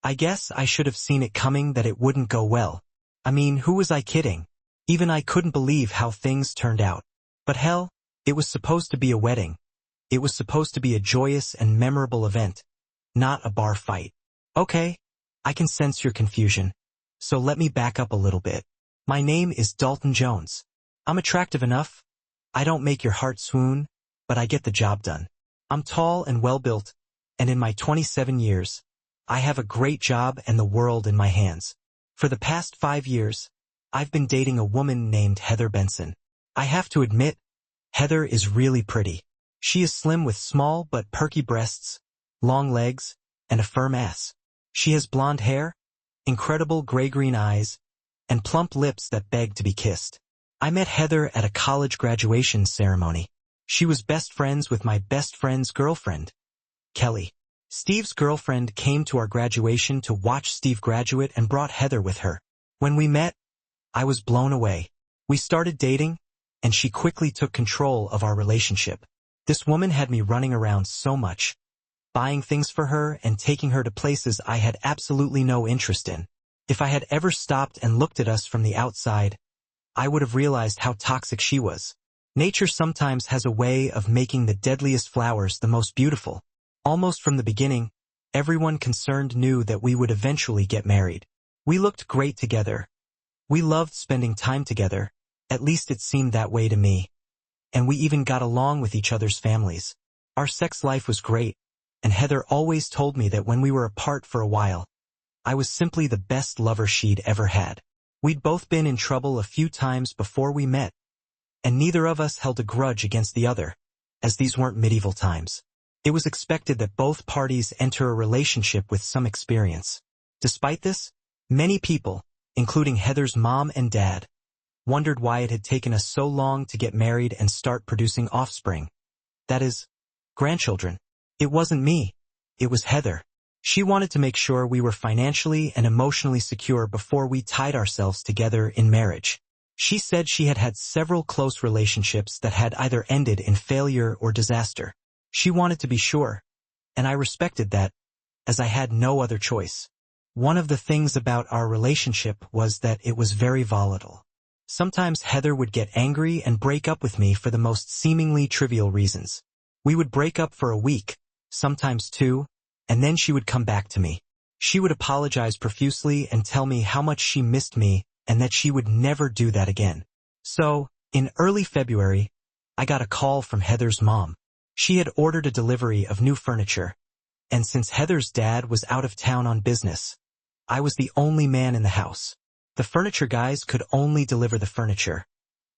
I guess I should have seen it coming that it wouldn't go well. I mean, who was I kidding? Even I couldn't believe how things turned out. But hell, it was supposed to be a wedding. It was supposed to be a joyous and memorable event, not a bar fight. Okay, I can sense your confusion. So let me back up a little bit. My name is Dalton Jones. I'm attractive enough. I don't make your heart swoon, but I get the job done. I'm tall and well-built, and in my 27 years, I have a great job and the world in my hands. For the past 5 years, I've been dating a woman named Heather Benson. I have to admit, Heather is really pretty. She is slim with small but perky breasts, long legs, and a firm ass. She has blonde hair, incredible gray-green eyes, and plump lips that beg to be kissed. I met Heather at a college graduation ceremony. She was best friends with my best friend's girlfriend, Kelly. Steve's girlfriend came to our graduation to watch Steve graduate and brought Heather with her. When we met, I was blown away. We started dating, and she quickly took control of our relationship. This woman had me running around so much, buying things for her and taking her to places I had absolutely no interest in. If I had ever stopped and looked at us from the outside, I would have realized how toxic she was. Nature sometimes has a way of making the deadliest flowers the most beautiful. Almost from the beginning, everyone concerned knew that we would eventually get married. We looked great together. We loved spending time together, at least it seemed that way to me. And we even got along with each other's families. Our sex life was great, and Heather always told me that when we were apart for a while, I was simply the best lover she'd ever had. We'd both been in trouble a few times before we met, and neither of us held a grudge against the other, as these weren't medieval times. It was expected that both parties enter a relationship with some experience. Despite this, many people, including Heather's mom and dad, wondered why it had taken us so long to get married and start producing offspring. That is, grandchildren. It wasn't me. It was Heather. She wanted to make sure we were financially and emotionally secure before we tied ourselves together in marriage. She said she had had several close relationships that had either ended in failure or disaster. She wanted to be sure, and I respected that, as I had no other choice. One of the things about our relationship was that it was very volatile. Sometimes Heather would get angry and break up with me for the most seemingly trivial reasons. We would break up for a week, sometimes 2, and then she would come back to me. She would apologize profusely and tell me how much she missed me and that she would never do that again. So, in early February, I got a call from Heather's mom. She had ordered a delivery of new furniture, and since Heather's dad was out of town on business, I was the only man in the house. The furniture guys could only deliver the furniture.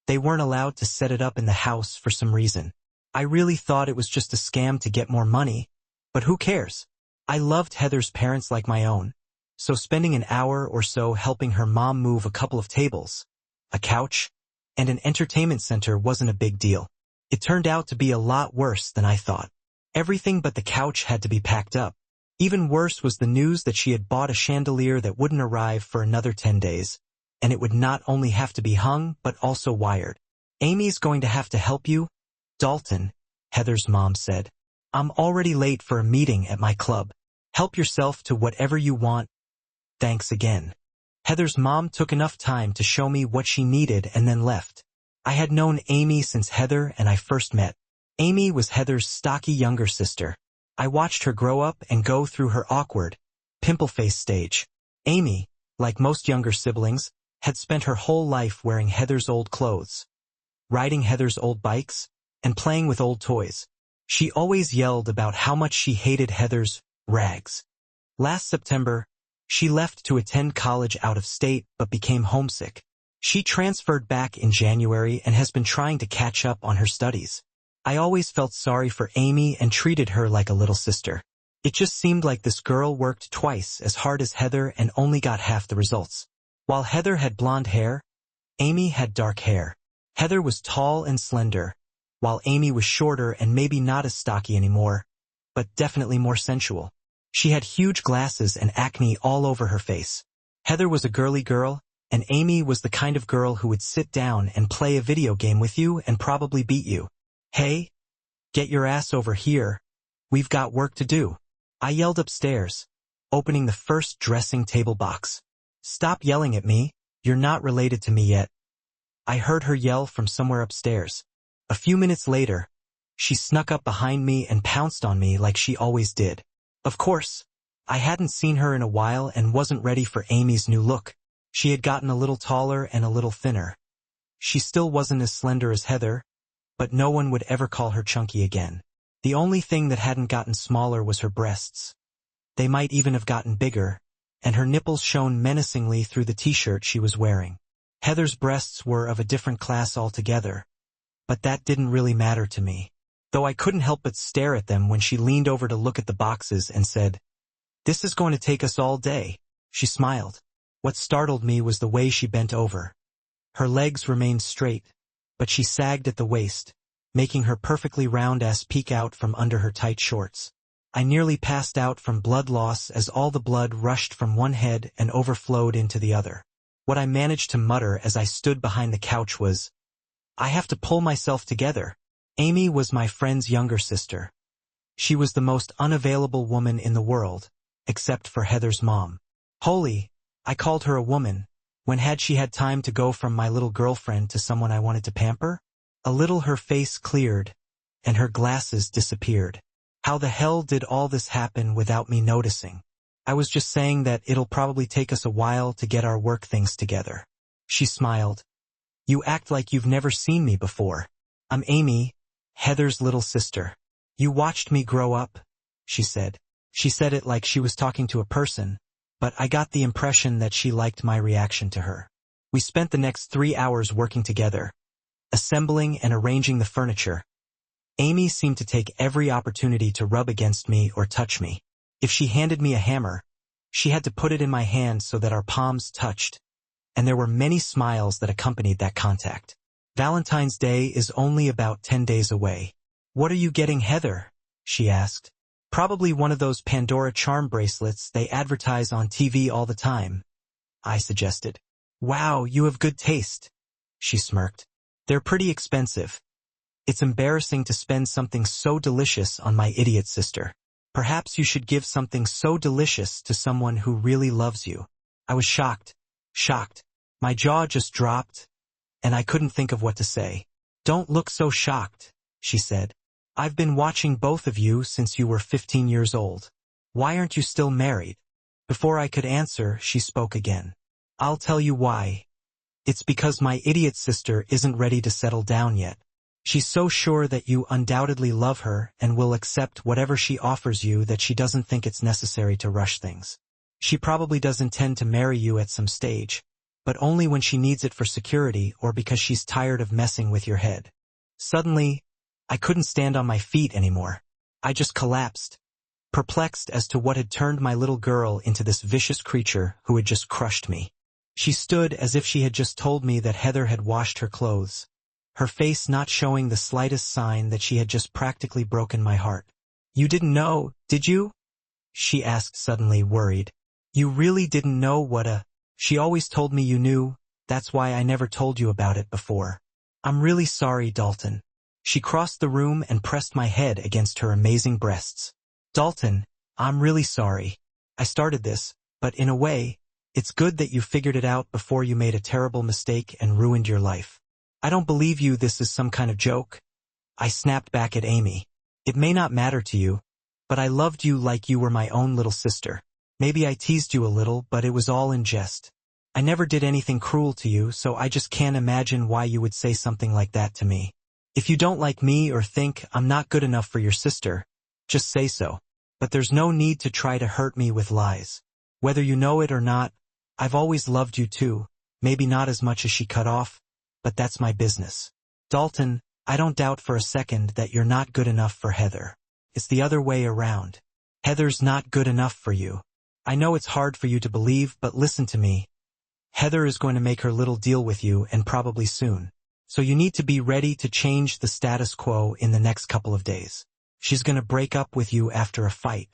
They weren't allowed to set it up in the house for some reason. I really thought it was just a scam to get more money, but who cares? I loved Heather's parents like my own, so spending an hour or so helping her mom move a couple of tables, a couch, and an entertainment center wasn't a big deal. It turned out to be a lot worse than I thought. Everything but the couch had to be packed up. Even worse was the news that she had bought a chandelier that wouldn't arrive for another 10 days, and it would not only have to be hung but also wired. Amy's going to have to help you, Dalton, Heather's mom said. I'm already late for a meeting at my club. Help yourself to whatever you want. Thanks again. Heather's mom took enough time to show me what she needed and then left. I had known Amy since Heather and I first met. Amy was Heather's stocky younger sister. I watched her grow up and go through her awkward, pimple-faced stage. Amy, like most younger siblings, had spent her whole life wearing Heather's old clothes, riding Heather's old bikes, and playing with old toys. She always yelled about how much she hated Heather's rags. Last September, she left to attend college out of state but became homesick. She transferred back in January and has been trying to catch up on her studies. I always felt sorry for Amy and treated her like a little sister. It just seemed like this girl worked twice as hard as Heather and only got half the results. While Heather had blonde hair, Amy had dark hair. Heather was tall and slender, while Amy was shorter and maybe not as stocky anymore, but definitely more sensual. She had huge glasses and acne all over her face. Heather was a girly girl, and Amy was the kind of girl who would sit down and play a video game with you and probably beat you. Hey, get your ass over here. We've got work to do. I yelled upstairs, opening the first dressing table box. "Stop yelling at me, you're not related to me yet." I heard her yell from somewhere upstairs. A few minutes later, she snuck up behind me and pounced on me like she always did. Of course, I hadn't seen her in a while and wasn't ready for Amy's new look. She had gotten a little taller and a little thinner. She still wasn't as slender as Heather, but no one would ever call her chunky again. The only thing that hadn't gotten smaller was her breasts. They might even have gotten bigger, and her nipples shone menacingly through the t-shirt she was wearing. Heather's breasts were of a different class altogether, but that didn't really matter to me, though I couldn't help but stare at them when she leaned over to look at the boxes and said, "This is going to take us all day." She smiled. What startled me was the way she bent over. Her legs remained straight, but she sagged at the waist, making her perfectly round ass peek out from under her tight shorts. I nearly passed out from blood loss as all the blood rushed from one head and overflowed into the other. What I managed to mutter as I stood behind the couch was, "I have to pull myself together." Amy was my friend's younger sister. She was the most unavailable woman in the world, except for Heather's mom. Holy, I called her a woman. When had she had time to go from my little girlfriend to someone I wanted to pamper? A little her face cleared, and her glasses disappeared. How the hell did all this happen without me noticing? I was just saying that it'll probably take us a while to get our work things together. She smiled. "You act like you've never seen me before. I'm Amy, Heather's little sister. You watched me grow up," she said. She said it like she was talking to a person, but I got the impression that she liked my reaction to her. We spent the next 3 hours working together, assembling and arranging the furniture. Amy seemed to take every opportunity to rub against me or touch me. If she handed me a hammer, she had to put it in my hand so that our palms touched, and there were many smiles that accompanied that contact. Valentine's Day is only about 10 days away. "What are you getting Heather?" she asked. "Probably one of those Pandora charm bracelets they advertise on TV all the time," I suggested. "Wow, you have good taste," she smirked. "They're pretty expensive. It's embarrassing to spend something so delicious on my idiot sister. Perhaps you should give something so delicious to someone who really loves you." I was shocked. My jaw just dropped, and I couldn't think of what to say. "Don't look so shocked," she said. "I've been watching both of you since you were 15 years old. Why aren't you still married?" Before I could answer, she spoke again. "I'll tell you why. It's because my idiot sister isn't ready to settle down yet. She's so sure that you undoubtedly love her and will accept whatever she offers you that she doesn't think it's necessary to rush things. She probably does intend to marry you at some stage, but only when she needs it for security or because she's tired of messing with your head." Suddenly, I couldn't stand on my feet anymore. I just collapsed, perplexed as to what had turned my little girl into this vicious creature who had just crushed me. She stood as if she had just told me that Heather had washed her clothes, her face not showing the slightest sign that she had just practically broken my heart. "You didn't know, did you?" she asked suddenly, worried. "You really didn't know what a—" "She always told me you knew, that's why I never told you about it before. I'm really sorry, Dalton." She crossed the room and pressed my head against her amazing breasts. "Dalton, I'm really sorry. I started this, but in a way, it's good that you figured it out before you made a terrible mistake and ruined your life. I don't believe you this is some kind of joke." I snapped back at Amy. "It may not matter to you, but I loved you like you were my own little sister. Maybe I teased you a little, but it was all in jest. I never did anything cruel to you, so I just can't imagine why you would say something like that to me. If you don't like me or think I'm not good enough for your sister, just say so. But there's no need to try to hurt me with lies. Whether you know it or not, I've always loved you too, maybe not as much as she cut off, but that's my business. Dalton, I don't doubt for a second that you're not good enough for Heather. It's the other way around. Heather's not good enough for you. I know it's hard for you to believe, but listen to me. Heather is going to make her little deal with you, and probably soon. So you need to be ready to change the status quo in the next couple of days. She's going to break up with you after a fight.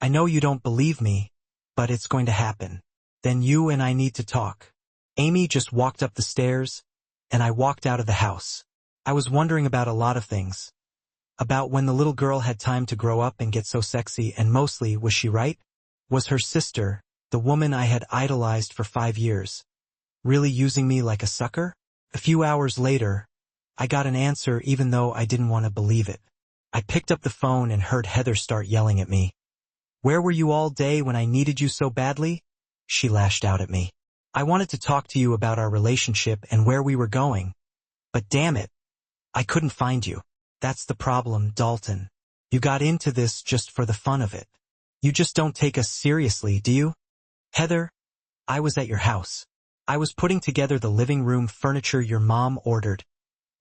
I know you don't believe me, but it's going to happen. Then you and I need to talk." Amy just walked up the stairs, and I walked out of the house. I was wondering about a lot of things. About when the little girl had time to grow up and get so sexy, and mostly, was she right? Was her sister, the woman I had idolized for 5 years, really using me like a sucker? A few hours later, I got an answer even though I didn't want to believe it. I picked up the phone and heard Heather start yelling at me. "Where were you all day when I needed you so badly?" She lashed out at me. "I wanted to talk to you about our relationship and where we were going. But damn it, I couldn't find you. That's the problem, Dalton. You got into this just for the fun of it. You just don't take us seriously, do you?" "Heather, I was at your house. I was putting together the living room furniture your mom ordered.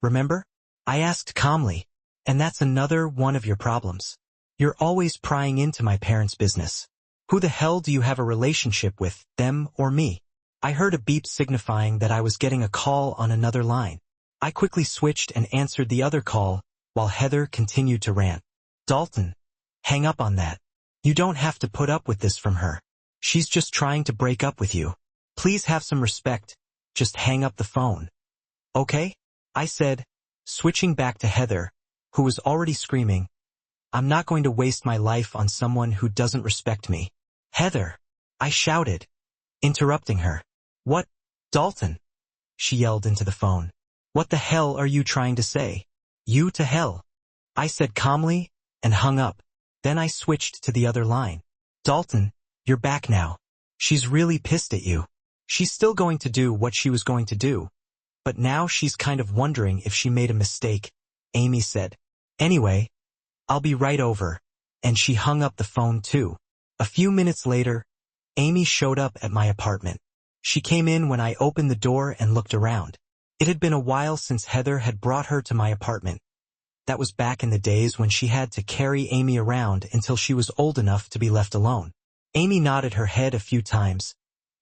Remember?" I asked calmly. "And that's another one of your problems. You're always prying into my parents' business. Who the hell do you have a relationship with, them or me?" I heard a beep signifying that I was getting a call on another line. I quickly switched and answered the other call, while Heather continued to rant. "Dalton, hang up on that. You don't have to put up with this from her. She's just trying to break up with you. Please have some respect. Just hang up the phone. Okay?" I said, switching back to Heather, who was already screaming, "I'm not going to waste my life on someone who doesn't respect me." "Heather," I shouted, interrupting her. "What, Dalton?" she yelled into the phone. "What the hell are you trying to say?" "You to hell," I said calmly, and hung up. Then I switched to the other line. "Dalton, you're back now. She's really pissed at you. She's still going to do what she was going to do, but now she's kind of wondering if she made a mistake," Amy said. "Anyway, I'll be right over," and she hung up the phone too. A few minutes later, Amy showed up at my apartment. She came in when I opened the door and looked around. It had been a while since Heather had brought her to my apartment. That was back in the days when she had to carry Amy around until she was old enough to be left alone. Amy nodded her head a few times,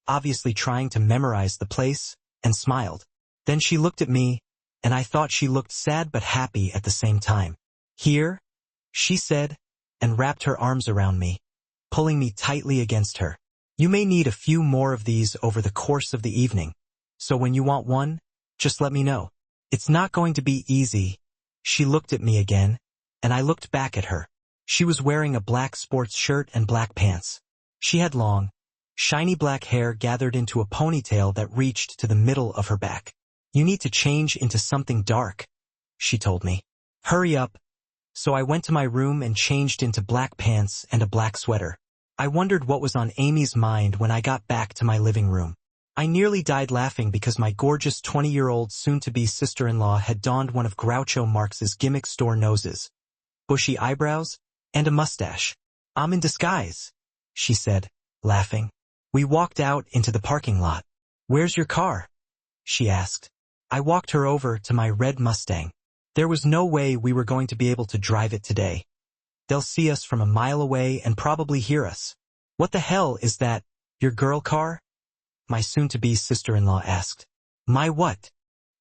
obviously trying to memorize the place, and smiled. Then she looked at me, and I thought she looked sad but happy at the same time. "Here," she said, and wrapped her arms around me, pulling me tightly against her. "You may need a few more of these over the course of the evening, so when you want one, just let me know. It's not going to be easy." She looked at me again, and I looked back at her. She was wearing a black sports shirt and black pants. She had long, shiny black hair gathered into a ponytail that reached to the middle of her back. "You need to change into something dark," she told me. "Hurry up." So I went to my room and changed into black pants and a black sweater. I wondered what was on Amy's mind when I got back to my living room. I nearly died laughing because my gorgeous 20-year-old soon-to-be sister-in-law had donned one of Groucho Marx's gimmick store noses, bushy eyebrows, and a mustache. "I'm in disguise," she said, laughing. We walked out into the parking lot. "Where's your car?" she asked. I walked her over to my red Mustang. There was no way we were going to be able to drive it today. They'll see us from a mile away and probably hear us. "What the hell is that, your girl car?" my soon-to-be sister-in-law asked. "My what?"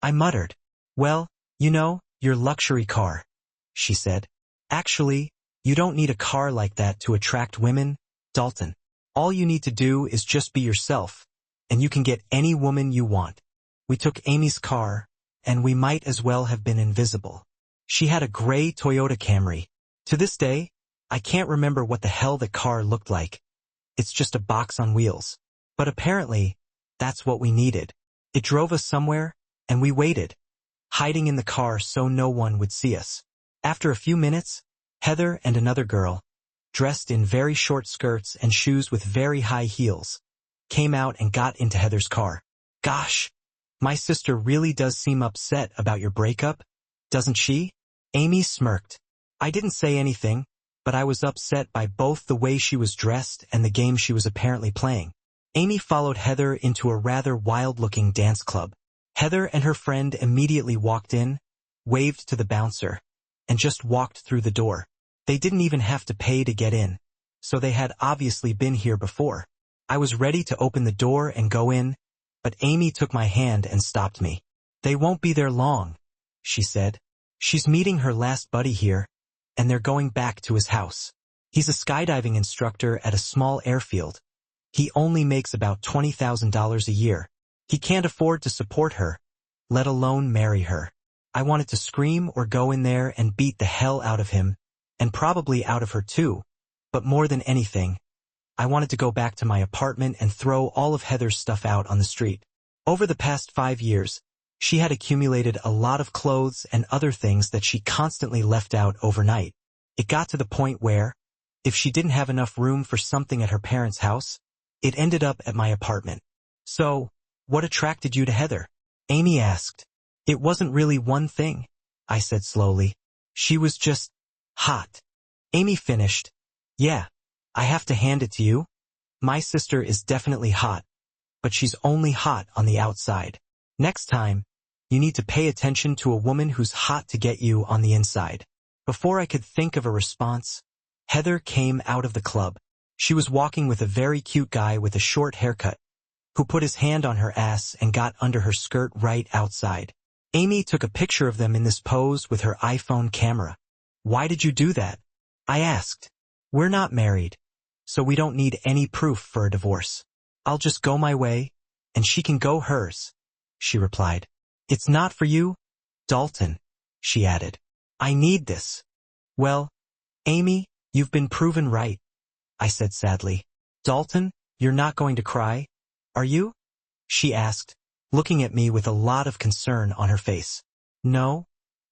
I muttered. "Well, you know, your luxury car," she said. "Actually, you don't need a car like that to attract women, Dalton. All you need to do is just be yourself, and you can get any woman you want." We took Amy's car, and we might as well have been invisible. She had a gray Toyota Camry. To this day, I can't remember what the hell the car looked like. It's just a box on wheels. But apparently, that's what we needed. It drove us somewhere, and we waited, hiding in the car so no one would see us. After a few minutes, Heather and another girl, dressed in very short skirts and shoes with very high heels, came out and got into Heather's car. "Gosh, my sister really does seem upset about your breakup, doesn't she?" Amy smirked. I didn't say anything, but I was upset by both the way she was dressed and the game she was apparently playing. Amy followed Heather into a rather wild-looking dance club. Heather and her friend immediately walked in, waved to the bouncer, and just walked through the door. They didn't even have to pay to get in, so they had obviously been here before. I was ready to open the door and go in, but Amy took my hand and stopped me. "They won't be there long," she said. "She's meeting her last buddy here, and they're going back to his house. He's a skydiving instructor at a small airfield. He only makes about $20,000 a year. He can't afford to support her, let alone marry her." I wanted to scream or go in there and beat the hell out of him, and probably out of her too, but more than anything, I wanted to go back to my apartment and throw all of Heather's stuff out on the street. Over the past 5 years, she had accumulated a lot of clothes and other things that she constantly left out overnight. It got to the point where, if she didn't have enough room for something at her parents' house, it ended up at my apartment. So, what attracted you to Heather? Amy asked. It wasn't really one thing, I said slowly. She was just hot. Amy finished. Yeah, I have to hand it to you. My sister is definitely hot, but she's only hot on the outside. Next time, you need to pay attention to a woman who's hot to get you on the inside. Before I could think of a response, Heather came out of the club. She was walking with a very cute guy with a short haircut, who put his hand on her ass and got under her skirt right outside. Amy took a picture of them in this pose with her iPhone camera. Why did you do that? I asked. We're not married, so we don't need any proof for a divorce. I'll just go my way, and she can go hers, she replied. It's not for you, Dalton, she added. I need this. Well, Amy, you've been proven right, I said sadly. Dalton, you're not going to cry, are you? She asked, looking at me with a lot of concern on her face. No,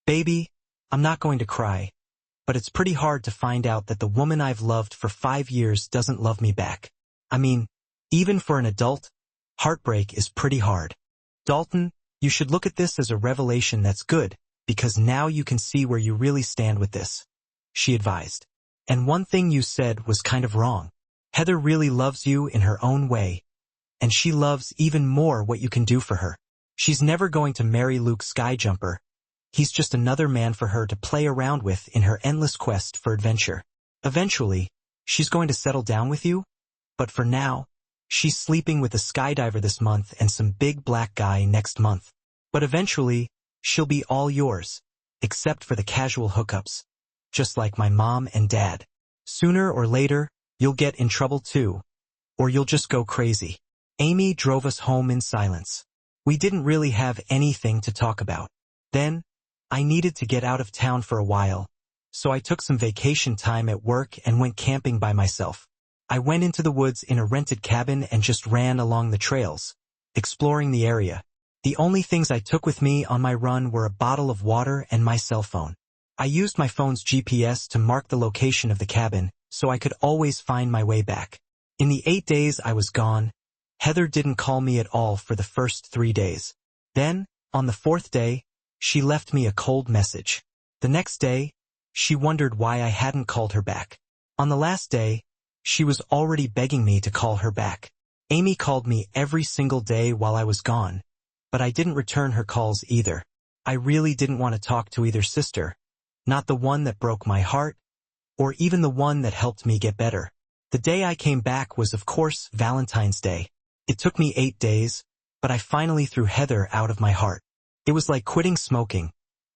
baby, I'm not going to cry, but it's pretty hard to find out that the woman I've loved for 5 years doesn't love me back. I mean, even for an adult, heartbreak is pretty hard. Dalton, you should look at this as a revelation that's good, because now you can see where you really stand with this, she advised. And one thing you said was kind of wrong. Heather really loves you in her own way, and she loves even more what you can do for her. She's never going to marry Luke Skyjumper. He's just another man for her to play around with in her endless quest for adventure. Eventually, she's going to settle down with you, but for now, she's sleeping with a skydiver this month and some big black guy next month. But eventually, she'll be all yours, except for the casual hookups, just like my mom and dad. Sooner or later, you'll get in trouble too, or you'll just go crazy. Amy drove us home in silence. We didn't really have anything to talk about. Then, I needed to get out of town for a while, so I took some vacation time at work and went camping by myself. I went into the woods in a rented cabin and just ran along the trails, exploring the area. The only things I took with me on my run were a bottle of water and my cell phone. I used my phone's GPS to mark the location of the cabin, so I could always find my way back. In the 8 days I was gone, Heather didn't call me at all for the first 3 days. Then, on the 4th day, she left me a cold message. The next day, she wondered why I hadn't called her back. On the last day, she was already begging me to call her back. Amy called me every single day while I was gone, but I didn't return her calls either. I really didn't want to talk to either sister, not the one that broke my heart, or even the one that helped me get better. The day I came back was, of course, Valentine's Day. It took me 8 days, but I finally threw Heather out of my heart. It was like quitting smoking.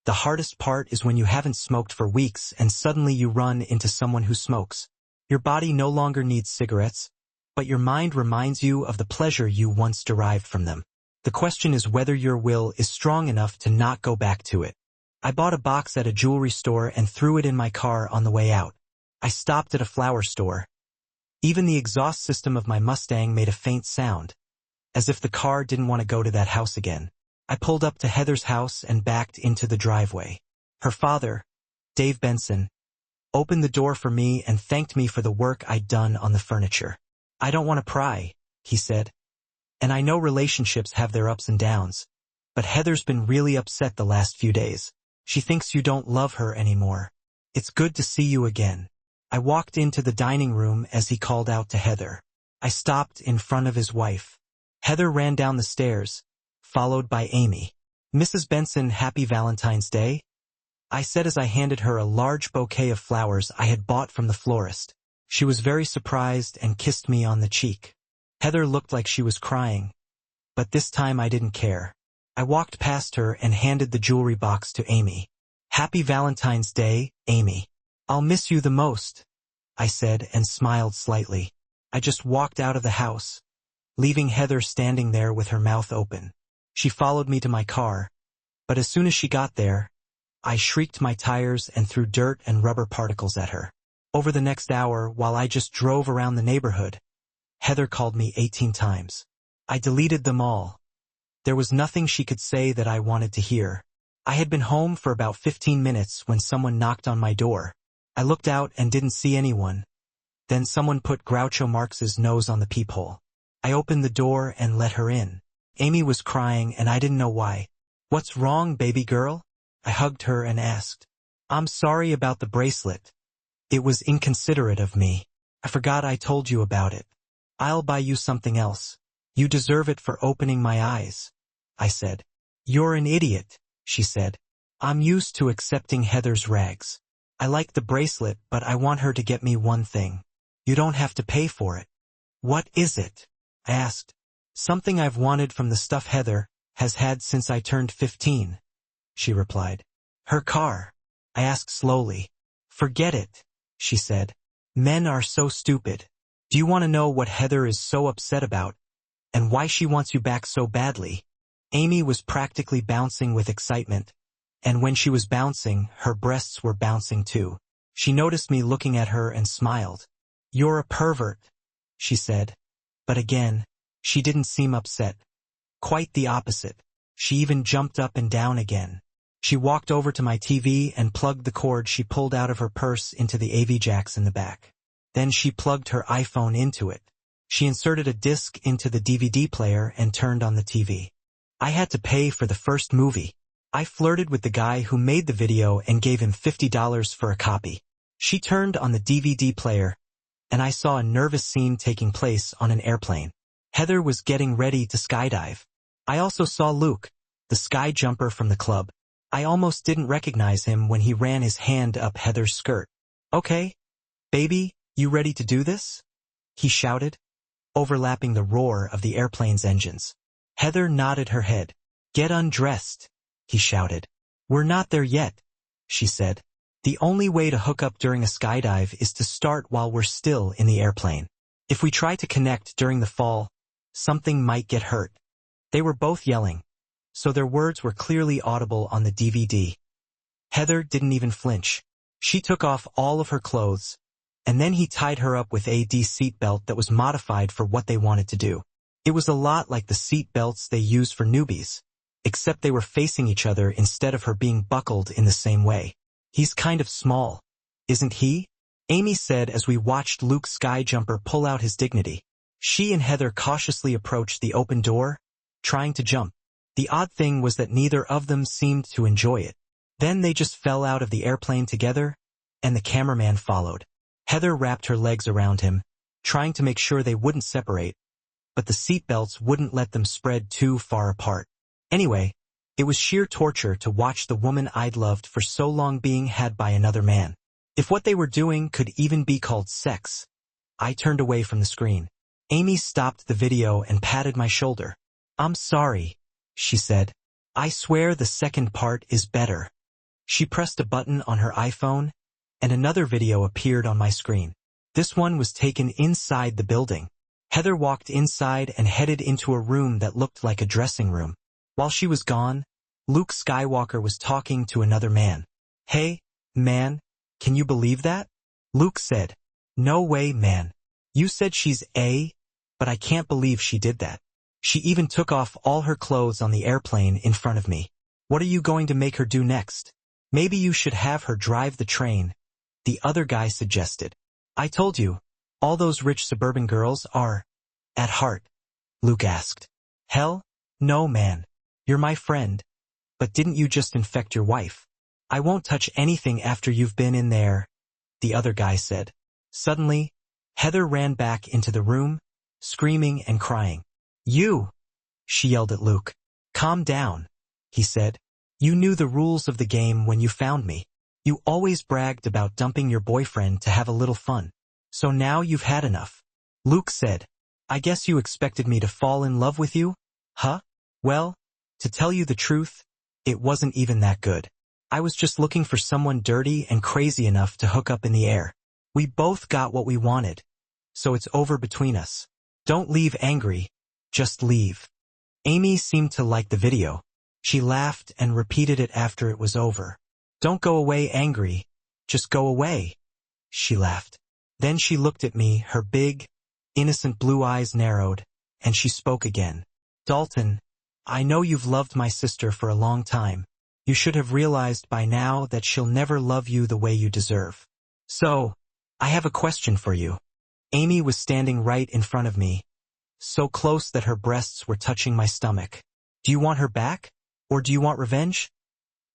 The hardest part is when you haven't smoked for weeks and suddenly you run into someone who smokes. Your body no longer needs cigarettes, but your mind reminds you of the pleasure you once derived from them. The question is whether your will is strong enough to not go back to it. I bought a box at a jewelry store and threw it in my car on the way out. I stopped at a flower store. Even the exhaust system of my Mustang made a faint sound, as if the car didn't want to go to that house again. I pulled up to Heather's house and backed into the driveway. Her father, Dave Benson, opened the door for me and thanked me for the work I'd done on the furniture. I don't want to pry, he said. And I know relationships have their ups and downs, but Heather's been really upset the last few days. She thinks you don't love her anymore. It's good to see you again. I walked into the dining room as he called out to Heather. I stopped in front of his wife. Heather ran down the stairs, followed by Amy. Mrs. Benson, happy Valentine's Day, I said as I handed her a large bouquet of flowers I had bought from the florist. She was very surprised and kissed me on the cheek. Heather looked like she was crying, but this time I didn't care. I walked past her and handed the jewelry box to Amy. Happy Valentine's Day, Amy. I'll miss you the most, I said and smiled slightly. I just walked out of the house, leaving Heather standing there with her mouth open. She followed me to my car, but as soon as she got there, I shrieked my tires and threw dirt and rubber particles at her. Over the next hour, while I just drove around the neighborhood, Heather called me 18 times. I deleted them all. There was nothing she could say that I wanted to hear. I had been home for about 15 minutes when someone knocked on my door. I looked out and didn't see anyone. Then someone put Groucho Marx's nose on the peephole. I opened the door and let her in. Amy was crying and I didn't know why. "What's wrong, baby girl?" I hugged her and asked. "I'm sorry about the bracelet. It was inconsiderate of me. I forgot I told you about it. I'll buy you something else. You deserve it for opening my eyes," I said. "You're an idiot," she said. I'm used to accepting Heather's rags. I like the bracelet, but I want her to get me one thing. You don't have to pay for it. "What is it?" I asked. "Something I've wanted from the stuff Heather has had since I turned 15, she replied. "Her car." I asked slowly. "Forget it," she said. "Men are so stupid. Do you want to know what Heather is so upset about, and why she wants you back so badly?" Amy was practically bouncing with excitement, and when she was bouncing, her breasts were bouncing too. She noticed me looking at her and smiled. "You're a pervert," she said. But again, she didn't seem upset. Quite the opposite. She even jumped up and down again. She walked over to my TV and plugged the cord she pulled out of her purse into the AV jacks in the back. Then she plugged her iPhone into it. She inserted a disc into the DVD player and turned on the TV. I had to pay for the first movie. I flirted with the guy who made the video and gave him $50 for a copy. She turned on the DVD player, and I saw a nervous scene taking place on an airplane. Heather was getting ready to skydive. I also saw Luke, the sky jumper from the club. I almost didn't recognize him when he ran his hand up Heather's skirt. "Okay, baby, you ready to do this?" he shouted, overlapping the roar of the airplane's engines. Heather nodded her head. "Get undressed," he shouted. "We're not there yet," she said. "The only way to hook up during a skydive is to start while we're still in the airplane. If we try to connect during the fall, something might get hurt." They were both yelling, so their words were clearly audible on the DVD. Heather didn't even flinch. She took off all of her clothes, and then he tied her up with a seat belt that was modified for what they wanted to do. It was a lot like the seat belts they use for newbies, except they were facing each other instead of her being buckled in the same way. "He's kind of small, isn't he?" Amy said as we watched Luke Skyjumper pull out his dignity. She and Heather cautiously approached the open door, trying to jump. The odd thing was that neither of them seemed to enjoy it. Then they just fell out of the airplane together, and the cameraman followed. Heather wrapped her legs around him, trying to make sure they wouldn't separate, but the seatbelts wouldn't let them spread too far apart. Anyway, it was sheer torture to watch the woman I'd loved for so long being had by another man. If what they were doing could even be called sex. I turned away from the screen. Amy stopped the video and patted my shoulder. "I'm sorry," she said. "I swear the second part is better." She pressed a button on her iPhone, and another video appeared on my screen. This one was taken inside the building. Heather walked inside and headed into a room that looked like a dressing room. While she was gone, Luke Skywalker was talking to another man. "Hey, man, can you believe that?" Luke said. "No way, man. You said she's but I can't believe she did that. She even took off all her clothes on the airplane in front of me. What are you going to make her do next?" "Maybe you should have her drive the train," the other guy suggested. "I told you, all those rich suburban girls are at heart," Luke asked. "Hell, no, man. You're my friend. But didn't you just infect your wife?" "I won't touch anything after you've been in there," the other guy said. Suddenly, Heather ran back into the room, screaming and crying. "You!" she yelled at Luke. "Calm down," he said. "You knew the rules of the game when you found me. You always bragged about dumping your boyfriend to have a little fun. So now you've had enough." Luke said, "I guess you expected me to fall in love with you? Huh? Well, to tell you the truth, it wasn't even that good. I was just looking for someone dirty and crazy enough to hook up in the air. We both got what we wanted, so it's over between us. Don't leave angry, just leave." Amy seemed to like the video. She laughed and repeated it after it was over. "Don't go away angry, just go away," she laughed. Then she looked at me, her big, Innocent blue eyes narrowed, and she spoke again. Dalton, I know you've loved my sister for a long time. You should have realized by now that she'll never love you the way you deserve. So, I have a question for you. Amy was standing right in front of me, so close that her breasts were touching my stomach. Do you want her back? Or do you want revenge?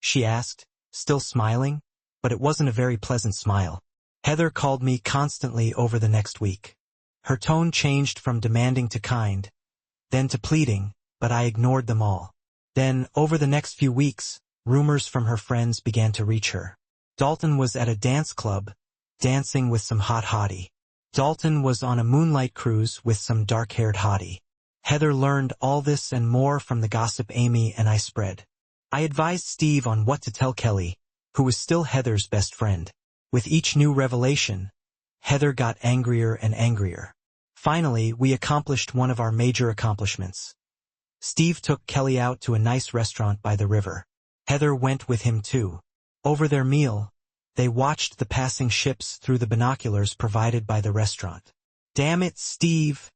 She asked, still smiling, but it wasn't a very pleasant smile. Heather called me constantly over the next week. Her tone changed from demanding to kind, then to pleading, but I ignored them all. Then, over the next few weeks, rumors from her friends began to reach her. Dalton was at a dance club, dancing with some hot hottie. Dalton was on a moonlight cruise with some dark-haired hottie. Heather learned all this and more from the gossip Amy and I spread. I advised Steve on what to tell Kelly, who was still Heather's best friend. With each new revelation, Heather got angrier and angrier. Finally, we accomplished one of our major accomplishments. Steve took Kelly out to a nice restaurant by the river. Heather went with him too. Over their meal, they watched the passing ships through the binoculars provided by the restaurant. "Damn it, Steve,"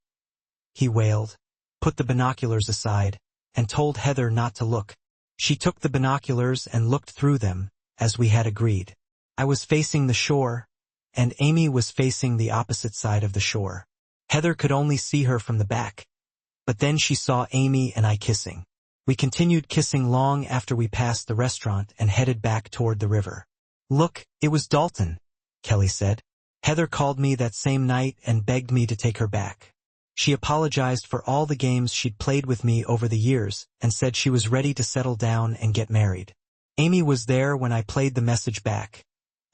he wailed, put the binoculars aside, and told Heather not to look. She took the binoculars and looked through them, as we had agreed. I was facing the shore, and Amy was facing the opposite side of the shore. Heather could only see her from the back, but then she saw Amy and I kissing. We continued kissing long after we passed the restaurant and headed back toward the river. "Look, it was Dalton," Kelly said. "Heather called me that same night and begged me to take her back. She apologized for all the games she'd played with me over the years and said she was ready to settle down and get married. Amy was there when I played the message back,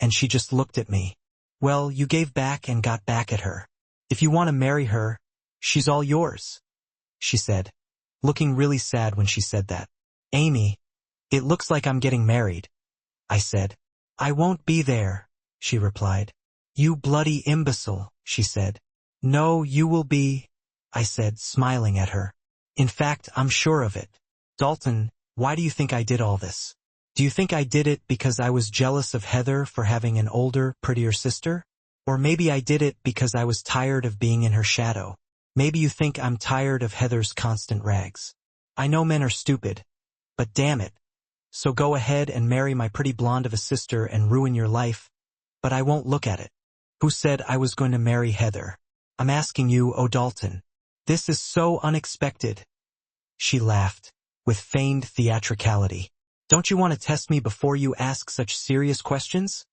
and she just looked at me. Well, you gave back and got back at her. If you want to marry her, she's all yours," she said, looking really sad when she said that. "Amy, it looks like I'm getting married," I said. "I won't be there," she replied. "You bloody imbecile," she said. "No, you will be," I said, smiling at her. "In fact, I'm sure of it." "Dalton, why do you think I did all this? Do you think I did it because I was jealous of Heather for having an older, prettier sister? Or maybe I did it because I was tired of being in her shadow. Maybe you think I'm tired of Heather's constant rags. I know men are stupid, but damn it. So go ahead and marry my pretty blonde of a sister and ruin your life, but I won't look at it. Who said I was going to marry Heather? I'm asking you, oh Dalton. This is so unexpected." She laughed, with feigned theatricality. "Don't you want to test me before you ask such serious questions?"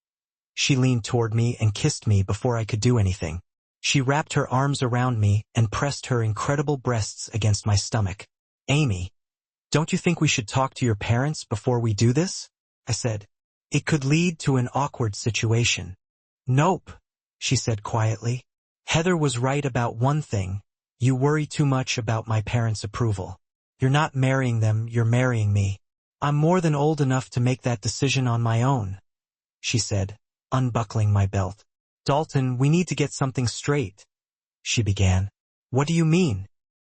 She leaned toward me and kissed me before I could do anything. She wrapped her arms around me and pressed her incredible breasts against my stomach. "Amy, don't you think we should talk to your parents before we do this?" I said. "It could lead to an awkward situation." "Nope," she said quietly. "Heather was right about one thing. You worry too much about my parents' approval. You're not marrying them, you're marrying me. I'm more than old enough to make that decision on my own," she said, unbuckling my belt. "Dalton, we need to get something straight," she began. "What do you mean?"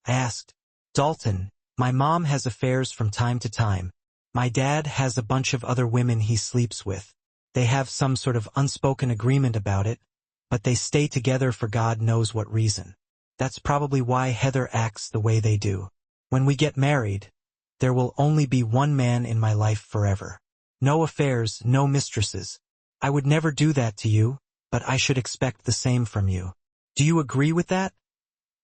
I asked. "Dalton, my mom has affairs from time to time. My dad has a bunch of other women he sleeps with. They have some sort of unspoken agreement about it, but they stay together for God knows what reason. That's probably why Heather acts the way they do. When we get married, there will only be one man in my life forever. No affairs, no mistresses. I would never do that to you, but I should expect the same from you. Do you agree with that?"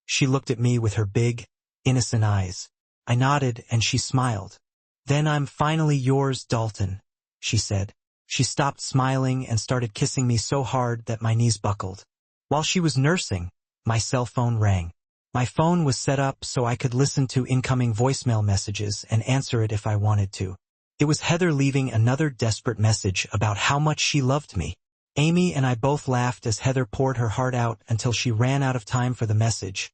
She looked at me with her big, innocent eyes. I nodded and she smiled. "Then I'm finally yours, Dalton," she said. She stopped smiling and started kissing me so hard that my knees buckled. While she was nursing, my cell phone rang. My phone was set up so I could listen to incoming voicemail messages and answer it if I wanted to. It was Heather leaving another desperate message about how much she loved me. Amy and I both laughed as Heather poured her heart out until she ran out of time for the message,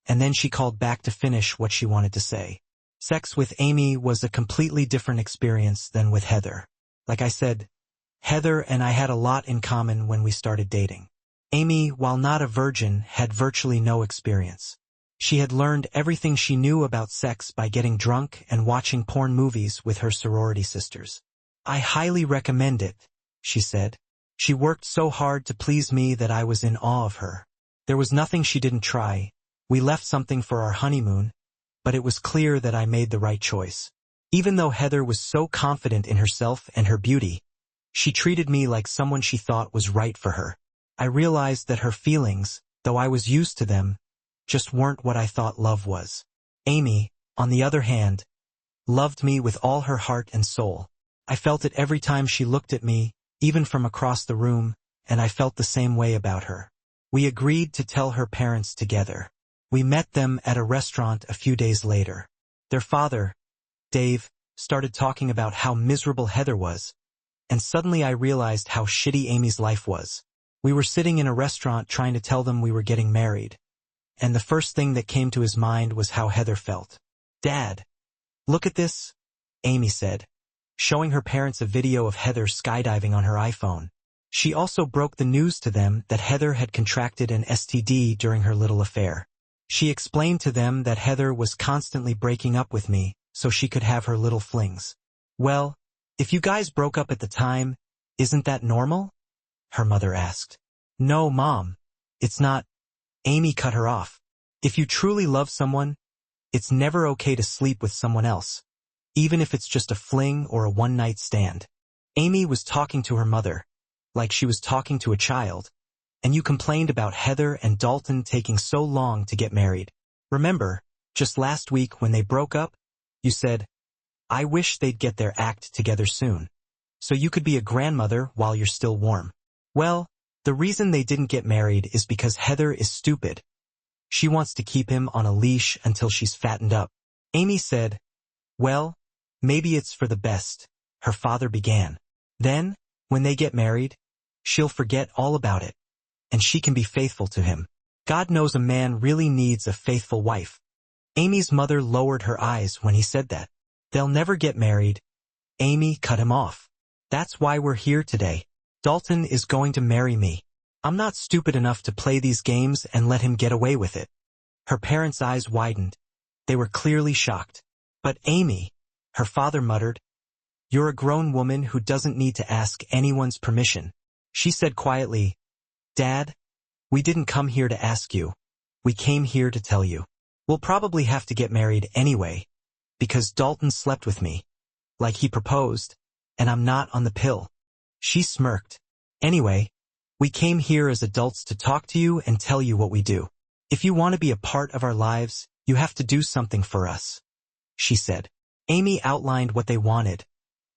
and then she called back to finish what she wanted to say. Sex with Amy was a completely different experience than with Heather. Like I said, Heather and I had a lot in common when we started dating. Amy, while not a virgin, had virtually no experience. She had learned everything she knew about sex by getting drunk and watching porn movies with her sorority sisters. "I highly recommend it," she said. "She worked so hard to please me that I was in awe of her." There was nothing she didn't try. We left something for our honeymoon, but it was clear that I made the right choice. Even though Heather was so confident in herself and her beauty, she treated me like someone she thought was right for her. I realized that her feelings, though I was used to them, just weren't what I thought love was. Amy, on the other hand, loved me with all her heart and soul. I felt it every time she looked at me, even from across the room, and I felt the same way about her. We agreed to tell her parents together. We met them at a restaurant a few days later. Their father, Dave, started talking about how miserable Heather was, and suddenly I realized how shitty Amy's life was. We were sitting in a restaurant trying to tell them we were getting married, and the first thing that came to his mind was how Heather felt. "Dad, look at this," Amy said, showing her parents a video of Heather skydiving on her iPhone. She also broke the news to them that Heather had contracted an STD during her little affair. She explained to them that Heather was constantly breaking up with me so she could have her little flings. "Well, if you guys broke up at the time, isn't that normal?" her mother asked. "No, Mom, it's not." Amy cut her off. "If you truly love someone, it's never okay to sleep with someone else, even if it's just a fling or a one-night stand." Amy was talking to her mother, like she was talking to a child. "And you complained about Heather and Dalton taking so long to get married. Remember, just last week when they broke up, you said, 'I wish they'd get their act together soon, so you could be a grandmother while you're still warm.' Well, the reason they didn't get married is because Heather is stupid. She wants to keep him on a leash until she's fattened up." Amy said, "Well, maybe it's for the best," her father began. "Then, when they get married, she'll forget all about it, and she can be faithful to him. God knows a man really needs a faithful wife." Amy's mother lowered her eyes when he said that. "They'll never get married." Amy cut him off. "That's why we're here today. Dalton is going to marry me. I'm not stupid enough to play these games and let him get away with it." Her parents' eyes widened. They were clearly shocked. "But Amy," her father muttered, "you're a grown woman who doesn't need to ask anyone's permission." She said quietly, "Dad, we didn't come here to ask you. We came here to tell you. We'll probably have to get married anyway, because Dalton slept with me, like he proposed, and I'm not on the pill." She smirked. "Anyway, we came here as adults to talk to you and tell you what we do. If you want to be a part of our lives, you have to do something for us," she said. Amy outlined what they wanted,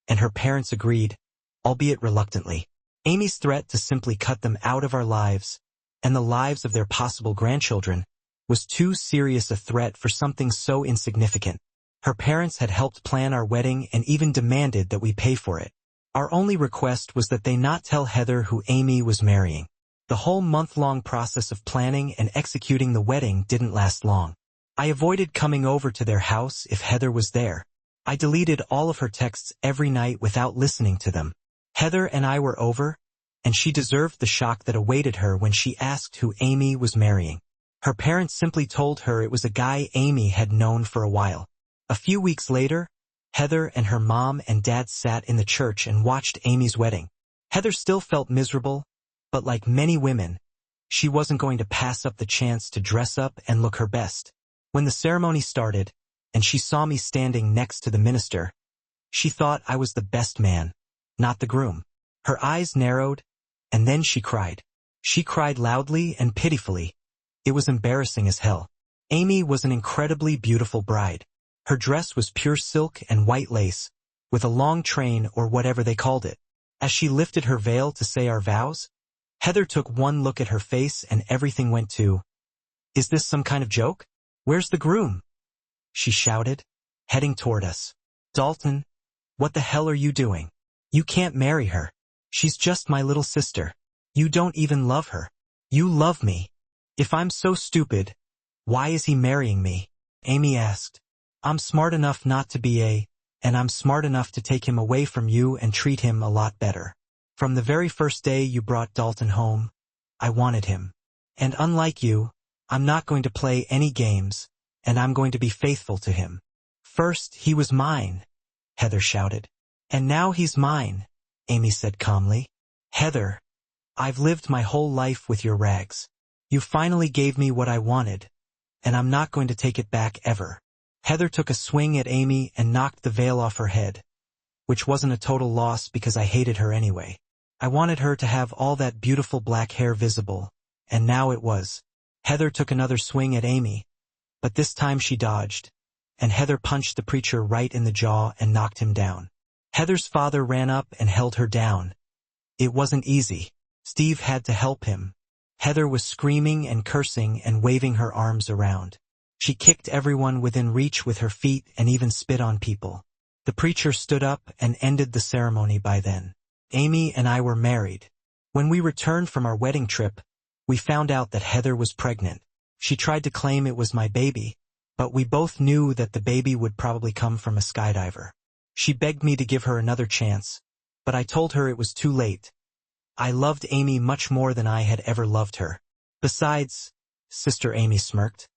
and her parents agreed, albeit reluctantly. Amy's threat to simply cut them out of our lives, and the lives of their possible grandchildren, was too serious a threat for something so insignificant. Her parents had helped plan our wedding and even demanded that we pay for it. Our only request was that they not tell Heather who Amy was marrying. The whole month-long process of planning and executing the wedding didn't last long. I avoided coming over to their house if Heather was there. I deleted all of her texts every night without listening to them. Heather and I were over, and she deserved the shock that awaited her when she asked who Amy was marrying. Her parents simply told her it was a guy Amy had known for a while. A few weeks later, Heather and her mom and dad sat in the church and watched Amy's wedding. Heather still felt miserable, but like many women, she wasn't going to pass up the chance to dress up and look her best. When the ceremony started, and she saw me standing next to the minister, she thought I was the best man, not the groom. Her eyes narrowed, and then she cried. She cried loudly and pitifully. It was embarrassing as hell. Amy was an incredibly beautiful bride. Her dress was pure silk and white lace, with a long train or whatever they called it. As she lifted her veil to say our vows, Heather took one look at her face and everything went to, "Is this some kind of joke? Where's the groom?" she shouted, heading toward us. "Dalton, what the hell are you doing? You can't marry her. She's just my little sister. You don't even love her. You love me. If I'm so stupid, why is he marrying me?" Amy asked. "I'm smart enough not to be and I'm smart enough to take him away from you and treat him a lot better. From the very first day you brought Dalton home, I wanted him. And unlike you, I'm not going to play any games, and I'm going to be faithful to him. First, he was mine," Heather shouted. "And now he's mine," Amy said calmly. "Heather, I've lived my whole life with your rags. You finally gave me what I wanted, and I'm not going to take it back ever. Heather took a swing at Amy and knocked the veil off her head, which wasn't a total loss because I hated her anyway. I wanted her to have all that beautiful black hair visible, and now it was. Heather took another swing at Amy, but this time she dodged, and Heather punched the preacher right in the jaw and knocked him down. Heather's father ran up and held her down. It wasn't easy. Steve had to help him. Heather was screaming and cursing and waving her arms around. She kicked everyone within reach with her feet and even spit on people. The preacher stood up and ended the ceremony by then. Amy and I were married. When we returned from our wedding trip, we found out that Heather was pregnant. She tried to claim it was my baby, but we both knew that the baby would probably come from a skydiver. She begged me to give her another chance, but I told her it was too late. I loved Amy much more than I had ever loved her. Besides, Sister Amy smirked,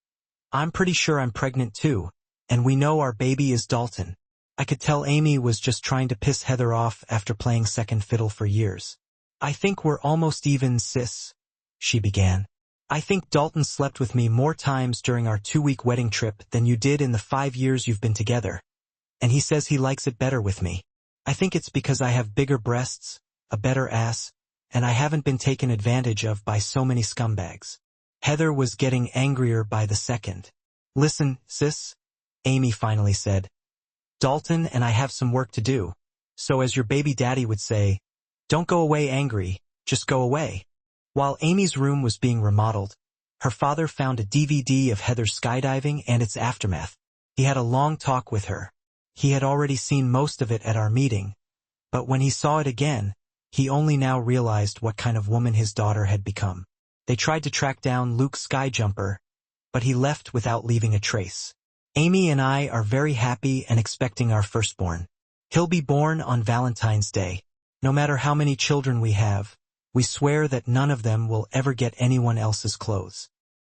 I'm pretty sure I'm pregnant too, and we know our baby is Dalton. I could tell Amy was just trying to piss Heather off after playing second fiddle for years. I think we're almost even, sis, she began. I think Dalton slept with me more times during our 2-week wedding trip than you did in the 5 years you've been together. And he says he likes it better with me. I think it's because I have bigger breasts, a better ass, and I haven't been taken advantage of by so many scumbags. Heather was getting angrier by the second. Listen, sis, Amy finally said. Dalton and I have some work to do. So as your baby daddy would say, don't go away angry, just go away. While Amy's room was being remodeled, her father found a DVD of Heather's skydiving and its aftermath. He had a long talk with her. He had already seen most of it at our meeting, but when he saw it again, he only now realized what kind of woman his daughter had become. They tried to track down Luke Skyjumper, but he left without leaving a trace. Amy and I are very happy and expecting our firstborn. He'll be born on Valentine's Day. No matter how many children we have, we swear that none of them will ever get anyone else's clothes.